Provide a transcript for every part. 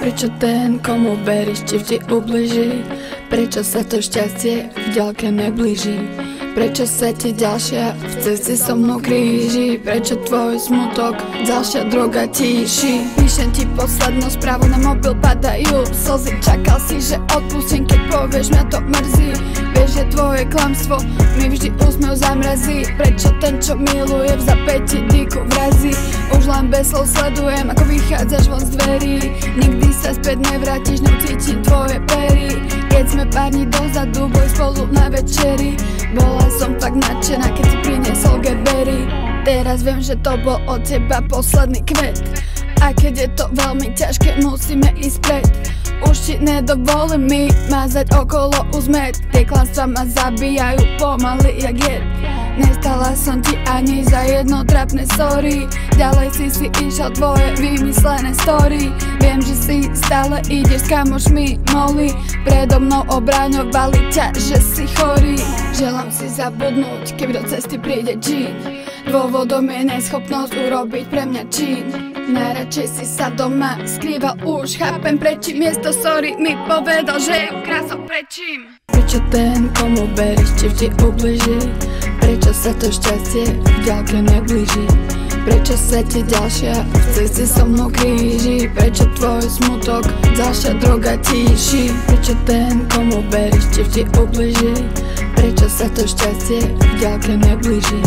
Prečo ten, komu veríš, ti vždy ubliží? Prečo sa to šťastie v ďalke neblíži? Prečo sa ti ďalšia v ceste so mnou kríži? Prečo tvoj smutok ďalšia droga tíši? Píšem ti poslednú správu, na mobil padajú slzy. Čakal si, že odpustím, keď povieš, mňa to mrzí. Vieš, že tvoje klamstvo mi vždy úsmev zamrazí. Prečo ten, čo miluje, v zapäti díku vrazí? Už len bez slov sledujem, ako vychádzaš von z dverí. Nikdy sa späť nevrátiš, necítim tvoje pery. Keď sme pár dní dozadu boli spolu na večeri, bola som tak nadšená, keď si priniesol Geberi. Teraz viem, že to bol od teba posledný kvet. A keď je to veľmi ťažké, musíme ísť pred. Už ti nedovolím mi mazať okolo uzmet. Tie klamstvá ma zabíjajú pomaly jak jed. Nestala som ti ani za jedno trapné story. Ďalej si išiel tvoje vymyslené story. Viem, že si stále ideš s kamošmi moli. Predo mnou obraňovali ťa, že si chorý. Želám si zabudnúť, keď do cesty príde džín. Dôvodom je neschopnosť urobiť pre mňa čin. Najradšej si sa doma skrýval už. Chápem, prečím miesto sorry mi povedal, že ju krásou prečím. Prečo ten, komu veríš, ti vždy ubliží? Prečo sa to šťastie v ďalke neblíži? Prečo sa ti ďalšia v ceste so mnou kríži? Prečo tvoj smutok ďalšia droga tíši? Prečo ten, komu veríš, ti vždy ubliží? Prečo sa to šťastie v ďalke neblíži?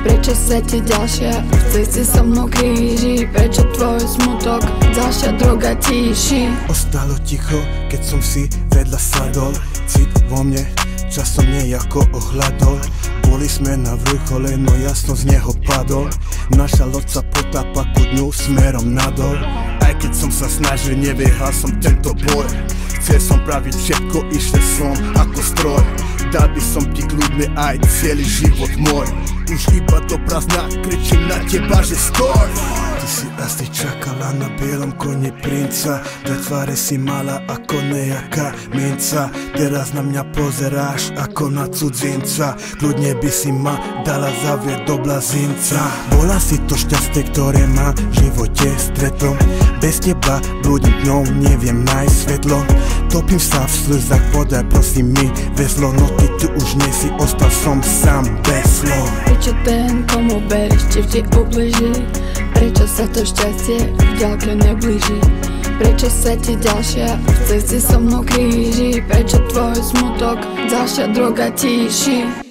Prečo sa ti ďalšia v ceste so mnou kríži? Prečo tvoj smutok ďalšia droga tíši? Ostalo ticho, keď som si vedľa sadol. Cit vo mne časom nejako ohľadol. Boli sme na vrchole, no jasno z neho padol. Naša loď sa potápa ku dňu smerom nadol. Aj keď som sa snažil, nevyhral som tento boj. Chcel som praviť všetko, išiel som ako stroj. Dal by som ti kľudne aj celý život môj. Už iba do prázdna kričím na teba, že stoj. Ty si asi čakala na bielom koni princa. Do tváre si mala ako nejaká minca. Teraz na mňa pozeráš ako na cudzinca. Kľudne by si ma dala zavrieť do blazinca. Bola si to šťastie, ktoré ma v živote stretlo. Bez teba blúdim dňou, neviem nájsť svetlo. Topím sa v slzách, podaj prosím mi veslo. No ty tu už nie si, ostal som sám bez slov. Prečo ten, komu veríš, ti vždy ubliží? Prečo sa to šťastie v ďalke neblíži? Prečo sa ti ďalšia v ceste so mnou kríži? Prečo tvoj smutok ďalšia droga tíši?